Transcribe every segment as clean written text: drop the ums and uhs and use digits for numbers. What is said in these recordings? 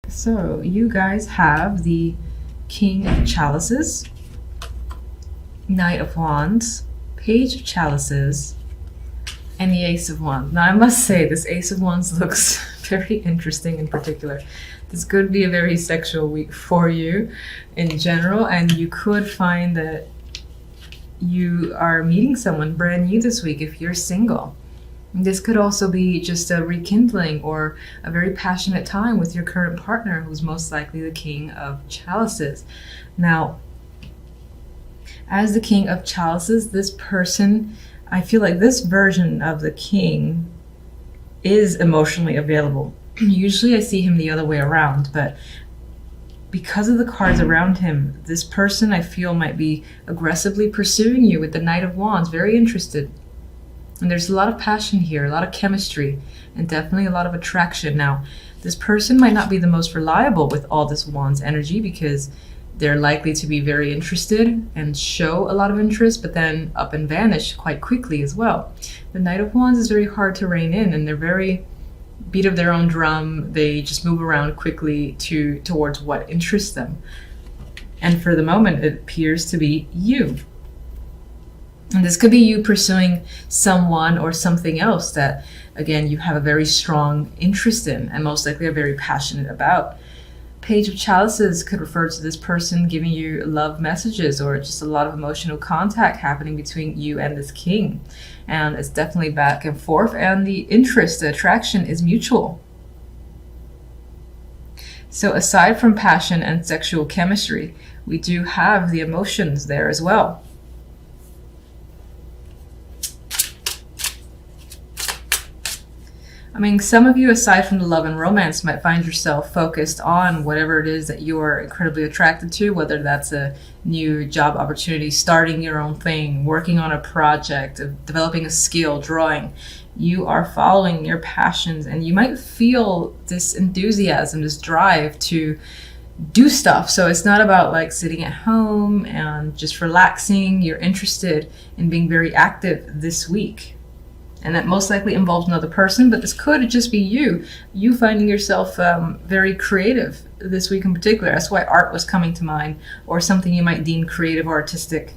So you guys have the King of Chalices, Knight of Wands, Page of Chalices, and the Ace of Wands. Now I must say this Ace of Wands looks very interesting in particular. This could be a very sexual week for you in general, and you could find that you are meeting someone brand new this week if you're single. This could also be just a rekindling or a very passionate time with your current partner, who's most likely the King of Chalices. Now, as the King of Chalices, this person, I feel like this version of the king is emotionally available. Usually I see him the other way around, but because of the cards around him, this person I feel might be aggressively pursuing you with the Knight of Wands, very interested. And there's a lot of passion here, a lot of chemistry, and definitely a lot of attraction. Now, this person might not be the most reliable with all this Wands energy because they're likely to be very interested and show a lot of interest, but then up and vanish quite quickly as well. The Knight of Wands is very hard to rein in, and they're very beat of their own drum. They just move around quickly towards what interests them. And for the moment, it appears to be you. And this could be you pursuing someone or something else that, again, you have a very strong interest in and most likely are very passionate about. Page of Chalices could refer to this person giving you love messages or just a lot of emotional contact happening between you and this king. And it's definitely back and forth, and the interest, the attraction is mutual. So aside from passion and sexual chemistry, we do have the emotions there as well. I mean, some of you, aside from the love and romance, might find yourself focused on whatever it is that you are incredibly attracted to, whether that's a new job opportunity, starting your own thing, working on a project, developing a skill, drawing. You are following your passions, and you might feel this enthusiasm, this drive to do stuff. So it's not about like sitting at home and just relaxing. You're interested in being very active this week. And that most likely involves another person, but this could just be you finding yourself very creative this week in particular. That's why art was coming to mind, or something you might deem creative or artistic.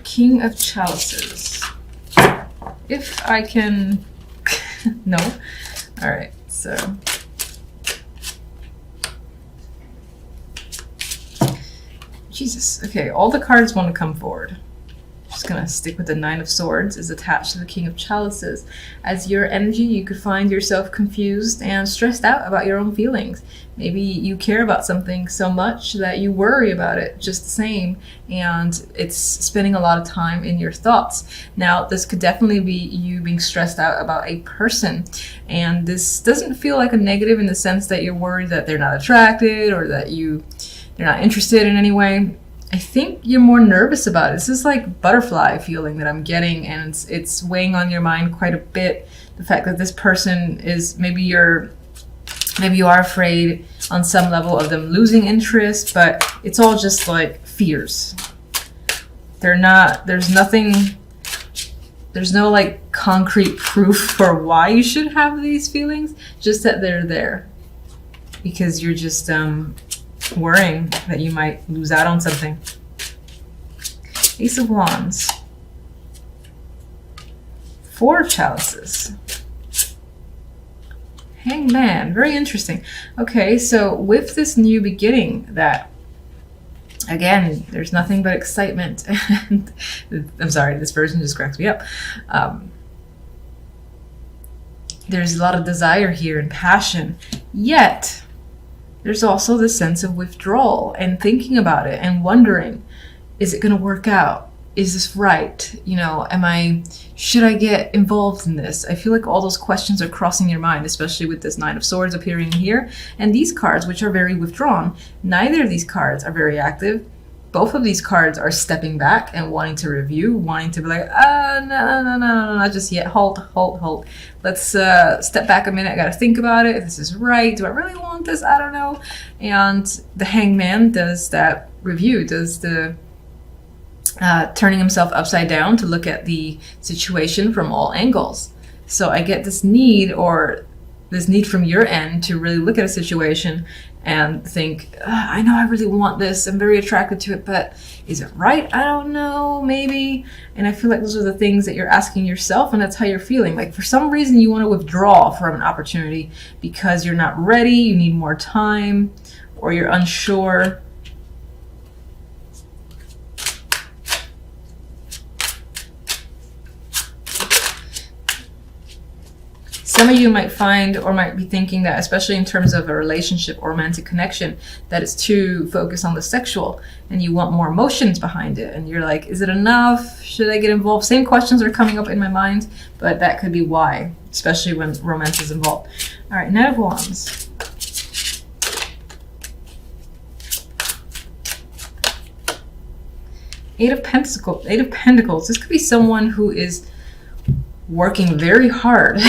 King of Chalices. If I can... No? Alright, so... Jesus. Okay, all the cards want to come forward. Just gonna stick with the Nine of Swords is attached to the King of Chalices. As your energy, you could find yourself confused and stressed out about your own feelings. Maybe you care about something so much that you worry about it just the same, and it's spending a lot of time in your thoughts. Now, this could definitely be you being stressed out about a person, and this doesn't feel like a negative in the sense that you're worried that they're not attracted or that they're not interested in any way. I think you're more nervous about it. This is like butterfly feeling that I'm getting, and it's weighing on your mind quite a bit. The fact that this person is, maybe you are afraid on some level of them losing interest, but it's all just like fears. There's no like concrete proof for why you should have these feelings, just that they're there. Because you're just worrying that you might lose out on something. Ace of Wands. Four of Chalices. Hangman. Very interesting. Okay, so with this new beginning that, again, there's nothing but excitement. And I'm sorry, this version just cracks me up. There's a lot of desire here and passion, yet there's also this sense of withdrawal and thinking about it and wondering, is it going to work out? Is this right? Should I get involved in this? I feel like all those questions are crossing your mind, especially with this Nine of Swords appearing here. And these cards, which are very withdrawn, neither of these cards are very active. Both of these cards are stepping back and wanting to review, wanting to be like, no, not just yet. Halt. Let's step back a minute. I gotta think about it. If this is right, do I really want this? I don't know. And the Hangman does that review, does the turning himself upside down to look at the situation from all angles. So I get this need from your end to really look at a situation and think, I know I really want this, I'm very attracted to it, but is it right? I don't know, maybe. And I feel like those are the things that you're asking yourself, and that's how you're feeling. Like for some reason you want to withdraw from an opportunity because you're not ready, you need more time, or you're unsure. Some of you might find or might be thinking that, especially in terms of a relationship or romantic connection, that it's too focused on the sexual and you want more emotions behind it. And you're like, is it enough? Should I get involved? Same questions are coming up in my mind, but that could be why, especially when romance is involved. All right, Knight of Wands. Eight of Pentacles. This could be someone who is working very hard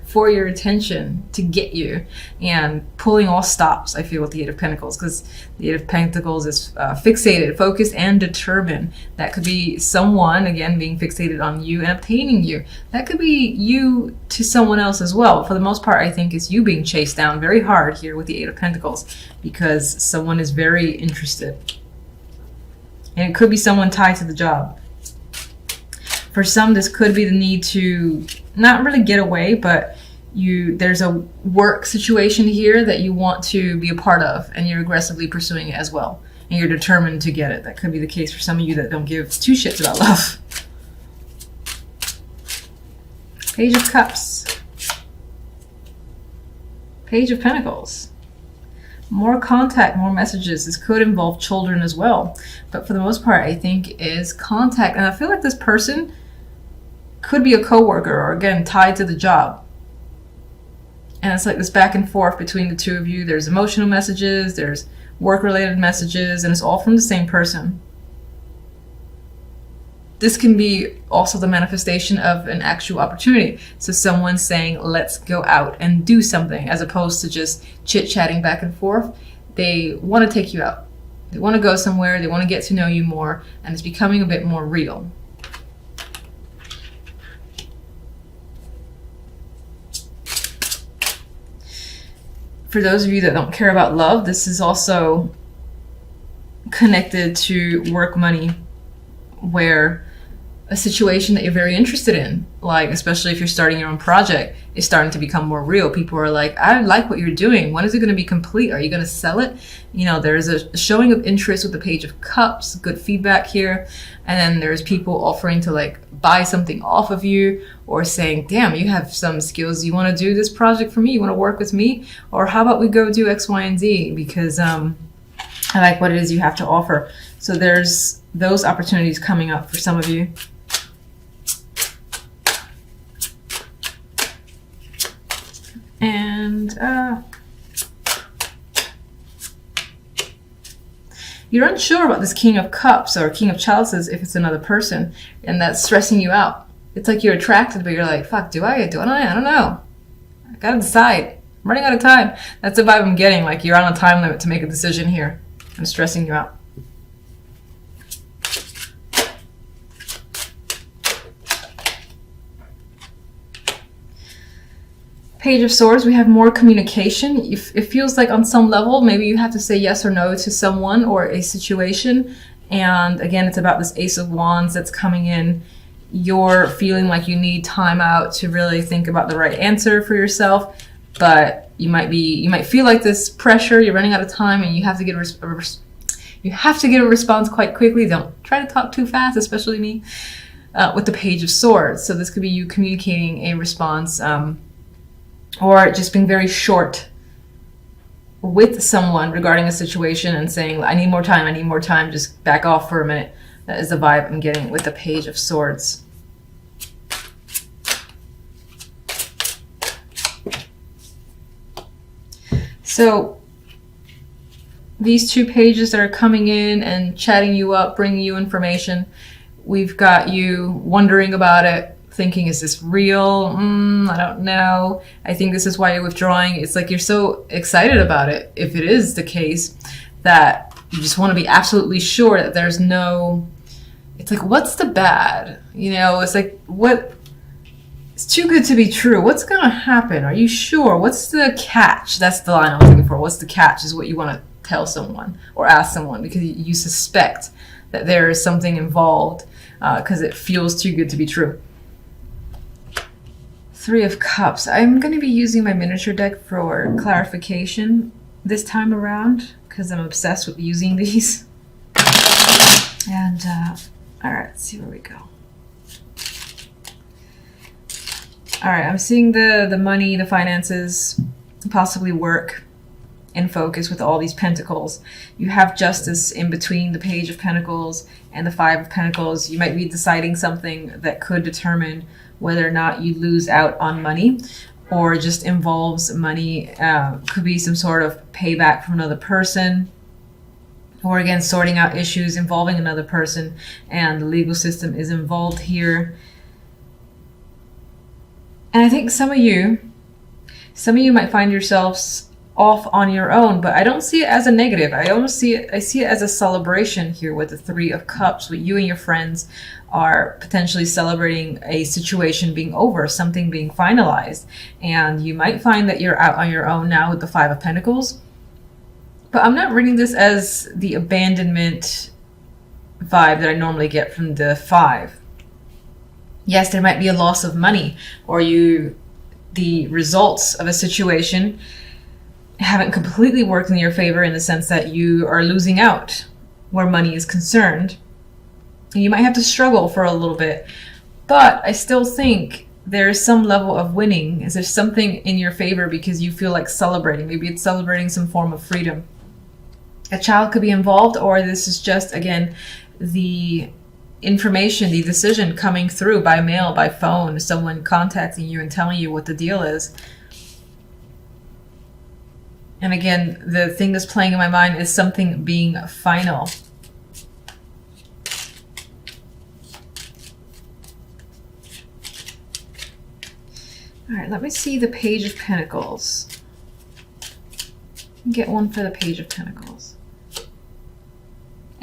for your attention, to get you, and pulling all stops, I feel, with the Eight of Pentacles, because the Eight of Pentacles is fixated, focused, and determined. That could be someone, again, being fixated on you and obtaining you. That could be you to someone else as well. For the most part, I think it's you being chased down very hard here with the Eight of Pentacles, because someone is very interested. And it could be someone tied to the job. For some, this could be the need to not really get away, but there's a work situation here that you want to be a part of, and you're aggressively pursuing it as well. And you're determined to get it. That could be the case for some of you that don't give two shits about love. Page of Cups. Page of Pentacles. More contact, more messages. This could involve children as well. But for the most part, I think is contact. And I feel like this person could be a coworker, or again, tied to the job. And it's like this back and forth between the two of you. There's emotional messages, there's work-related messages, and it's all from the same person. This can be also the manifestation of an actual opportunity. So someone saying, let's go out and do something, as opposed to just chit-chatting back and forth. They want to take you out. They want to go somewhere, they want to get to know you more, and it's becoming a bit more real. For those of you that don't care about love, this is also connected to work, money, where a situation that you're very interested in, like especially if you're starting your own project, is starting to become more real. People are like, I like what you're doing. When is it going to be complete? Are you going to sell it? You know, there's a showing of interest with the Page of Cups, good feedback here. And then there's people offering to like buy something off of you, or saying, damn, you have some skills. You want to do this project for me? You want to work with me? Or how about we go do X, Y, and Z? Because I like what it is you have to offer. So there's those opportunities coming up for some of you. And you're unsure about this King of Cups or King of Chalices if it's another person, and that's stressing you out. It's like you're attracted, but you're like, fuck, do I? I don't know. I gotta decide. I'm running out of time. That's the vibe I'm getting, like you're on a time limit to make a decision here. I'm stressing you out. Page of Swords, we have more communication. It feels like on some level, maybe you have to say yes or no to someone or a situation. And again, it's about this Ace of Wands that's coming in. You're feeling like you need time out to really think about the right answer for yourself. But you might feel like this pressure, you're running out of time, and you have to get a response quite quickly. Don't try to talk too fast, especially me, with the Page of Swords. So this could be you communicating a response, or just being very short with someone regarding a situation and saying, I need more time, just back off for a minute. That is the vibe I'm getting with the Page of Swords. So these two pages that are coming in and chatting you up, bringing you information, we've got you wondering about it, thinking, is this real? I don't know. I think this is why you're withdrawing. It's like you're so excited about it, if it is the case, that you just want to be absolutely sure that there's no It's like, what's the bad? You know, it's like, what? It's too good to be true. What's going to happen? Are you sure? What's the catch? That's the line I was looking for. What's the catch is what you want to tell someone or ask someone, because you suspect that there is something involved because it feels too good to be true. Three of Cups. I'm going to be using my miniature deck for clarification this time around because I'm obsessed with using these. And all right, let's see where we go. All right, I'm seeing the money, the finances, possibly work in focus with all these pentacles. You have Justice in between the Page of Pentacles and the Five of Pentacles. You might be deciding something that could determine whether or not you lose out on money, or just involves money. Could be some sort of payback from another person, or again, sorting out issues involving another person, and the legal system is involved here. And I think some of you might find yourselves off on your own, but I don't see it as a negative. I see it as a celebration here with the Three of Cups, with you and your friends are potentially celebrating a situation being over, something being finalized. And you might find that you're out on your own now with the Five of Pentacles. But I'm not reading this as the abandonment vibe that I normally get from the Five. Yes, there might be a loss of money, or the results of a situation haven't completely worked in your favor in the sense that you are losing out where money is concerned. You might have to struggle for a little bit, but I still think there is some level of winning. Is there something in your favor because you feel like celebrating? Maybe it's celebrating some form of freedom. A child could be involved, or this is just, again, the information, the decision coming through by mail, by phone, someone contacting you and telling you what the deal is. And again, the thing that's playing in my mind is something being final. All right, let me see the Page of Pentacles. Get one for the Page of Pentacles.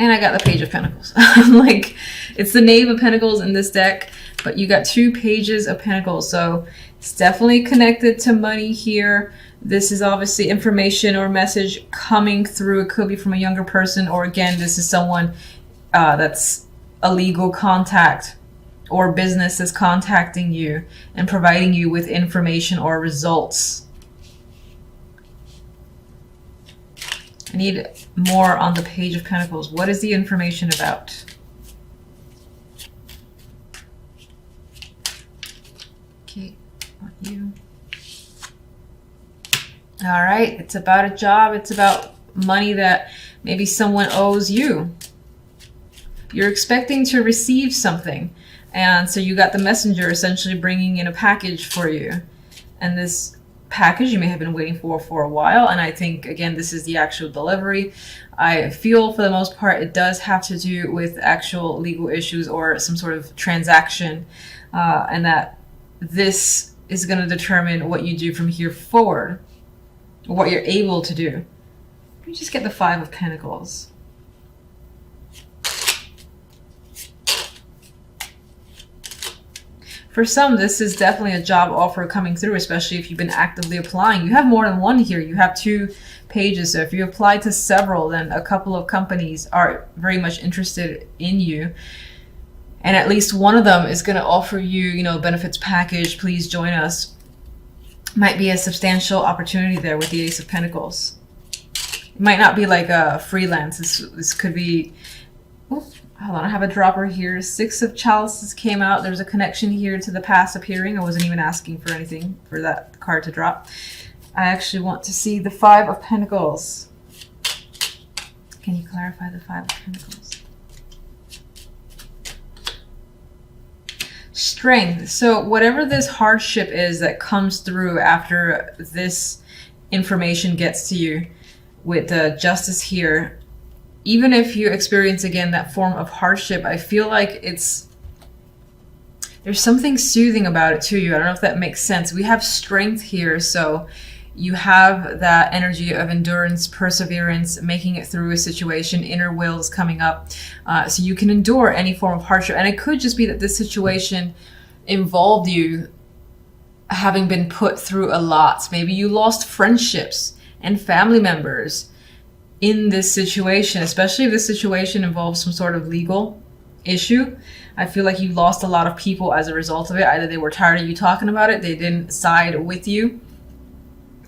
And I got the Page of Pentacles. Like, it's the Knave of Pentacles in this deck, but you got two Pages of Pentacles. So it's definitely connected to money here. This is obviously information or message coming through. It could be from a younger person, or again, this is someone that's a legal contact, or business is contacting you and providing you with information or results. I need more on the Page of Pentacles. What is the information about? Okay, not you. All right, it's about a job. It's about money that maybe someone owes you. You're expecting to receive something. And so you got the messenger essentially bringing in a package for you. And this package you may have been waiting for a while. And I think, again, this is the actual delivery. I feel for the most part it does have to do with actual legal issues or some sort of transaction. And that this is going to determine what you do from here forward, or what you're able to do. Let me just get the Five of Pentacles. For some, this is definitely a job offer coming through, especially if you've been actively applying. You have more than one here. You have two pages. So if you apply to several, then a couple of companies are very much interested in you. And at least one of them is going to offer you, you know, benefits package. Please join us. Might be a substantial opportunity there with the Ace of Pentacles. It might not be like a freelance. This could be... Oh, hold on, I have a dropper here. Six of Chalices came out. There's a connection here to the past appearing. I wasn't even asking for anything for that card to drop. I actually want to see the Five of Pentacles. Can you clarify the Five of Pentacles? Strength. So whatever this hardship is that comes through after this information gets to you with the Justice here, even if you experience, again, that form of hardship, I feel like there's something soothing about it to you. I don't know if that makes sense. We have strength here, so You have that energy of endurance, perseverance, making it through a situation, inner will is coming up. So you can endure any form of hardship. And it could just be that this situation involved you having been put through a lot. Maybe you lost friendships and family members in this situation, especially if this situation involves some sort of legal issue. I feel like you lost a lot of people as a result of it. Either they were tired of you talking about it, they didn't side with you,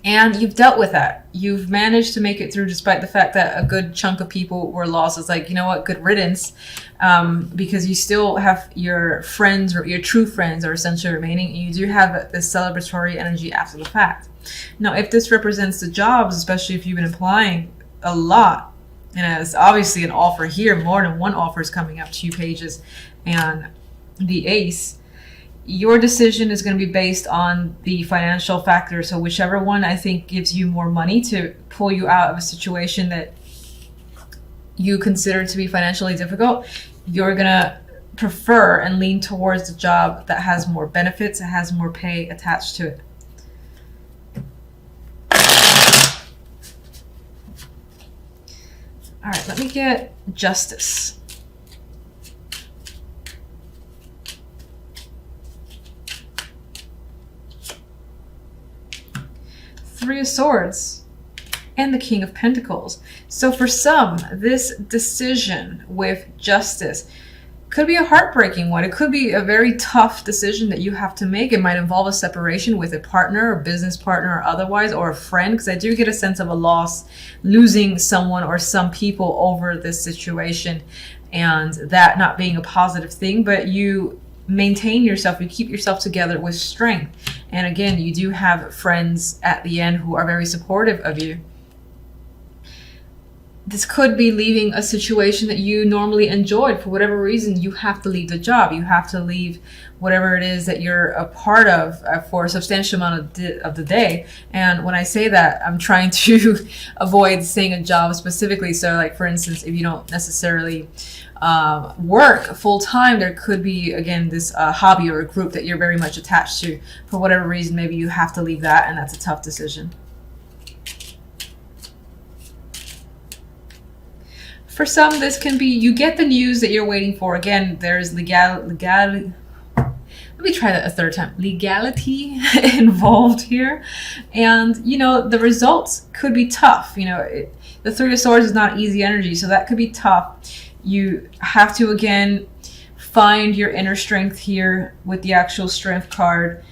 and you've dealt with that. You've managed to make it through despite the fact that a good chunk of people were lost. It's like, you know what, good riddance, because you still have your friends, or your true friends are essentially remaining, and you do have this celebratory energy after the fact. Now, if this represents the jobs, especially if you've been applying a lot, and it's obviously an offer here, more than one offer is coming up, 2 pages and the ace, your decision is going to be based on the financial factor. So whichever one I think gives you more money to pull you out of a situation that you consider to be financially difficult, you're going to prefer and lean towards the job that has more benefits, that has more pay attached to it. All right, let me get Justice. Three of Swords and the King of Pentacles. So for some, this decision with Justice could be a heartbreaking one. It could be a very tough decision that you have to make. It might involve a separation with a partner, a business partner, or otherwise, or a friend, because I do get a sense of a loss, losing someone or some people over this situation, and that not being a positive thing. But you maintain yourself, you keep yourself together with strength. And again, you do have friends at the end who are very supportive of you. This could be leaving a situation that you normally enjoyed. For whatever reason, you have to leave the job. You have to leave whatever it is that you're a part of for a substantial amount of the day. And when I say that, I'm trying to avoid saying a job specifically. So like, for instance, if you don't necessarily work full-time, there could be, again, this hobby or a group that you're very much attached to. For whatever reason, maybe you have to leave that, and that's a tough decision. For some, this can be, you get the news that you're waiting for. Again, there's legality. Let me try that a third time. Legality involved here. And, you know, the results could be tough. You know, the Three of Swords is not easy energy, so that could be tough. You have to, again, find your inner strength here with the actual Strength card.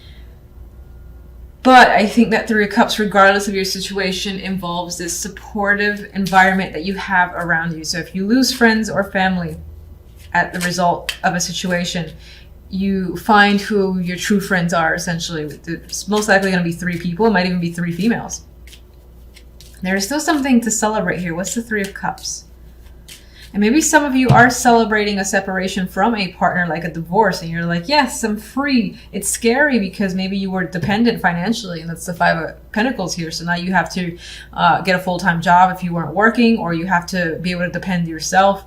But I think that Three of Cups, regardless of your situation, involves this supportive environment that you have around you. So if you lose friends or family at the result of a situation, you find who your true friends are, essentially. It's most likely going to be 3 people. It might even be 3 females. There is still something to celebrate here. What's the Three of Cups? And maybe some of you are celebrating a separation from a partner, like a divorce, and you're like, yes, I'm free. It's scary because maybe you were dependent financially, and that's the Five of Pentacles here. So now you have to get a full-time job if you weren't working, or you have to be able to depend yourself,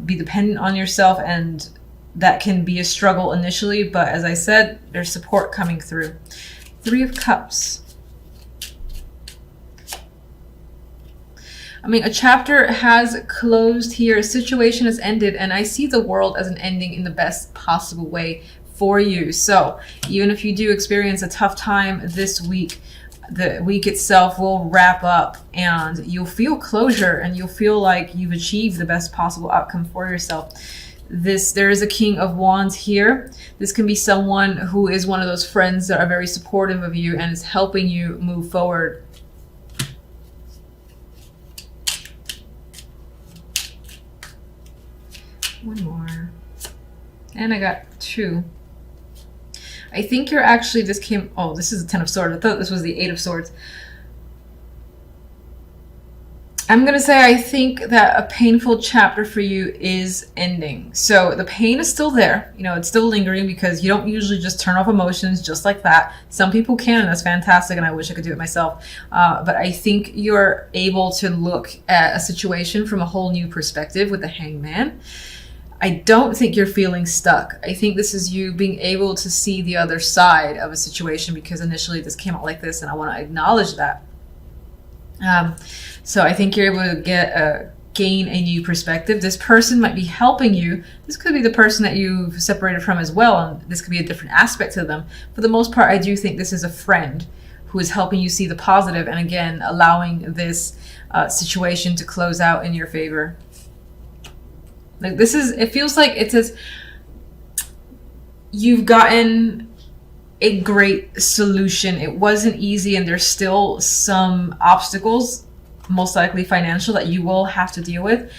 be dependent on yourself, and that can be a struggle initially. But as I said, there's support coming through. Three of Cups. I mean, a chapter has closed here, a situation has ended, and I see the world as an ending in the best possible way for you. So even if you do experience a tough time this week, the week itself will wrap up and you'll feel closure and you'll feel like you've achieved the best possible outcome for yourself. There is a King of Wands here. This can be someone who is one of those friends that are very supportive of you and is helping you move forward. One more. And I got 2. I think you're actually, this is the 10 of Swords. I thought this was the 8 of Swords. I'm going to say I think that a painful chapter for you is ending. So the pain is still there. You know, it's still lingering because you don't usually just turn off emotions just like that. Some people can, and that's fantastic, and I wish I could do it myself. But I think you're able to look at a situation from a whole new perspective with the Hangman. I don't think you're feeling stuck. I think this is you being able to see the other side of a situation, because initially this came out like this, and I want to acknowledge that. So I think you're able to gain a new perspective. This person might be helping you. This could be the person that you've separated from as well, and this could be a different aspect to them. For the most part, I do think this is a friend who is helping you see the positive, and again, allowing this situation to close out in your favor. Like this is, it feels like it says you've gotten a great solution. It wasn't easy, and there's still some obstacles, most likely financial, that you will have to deal with.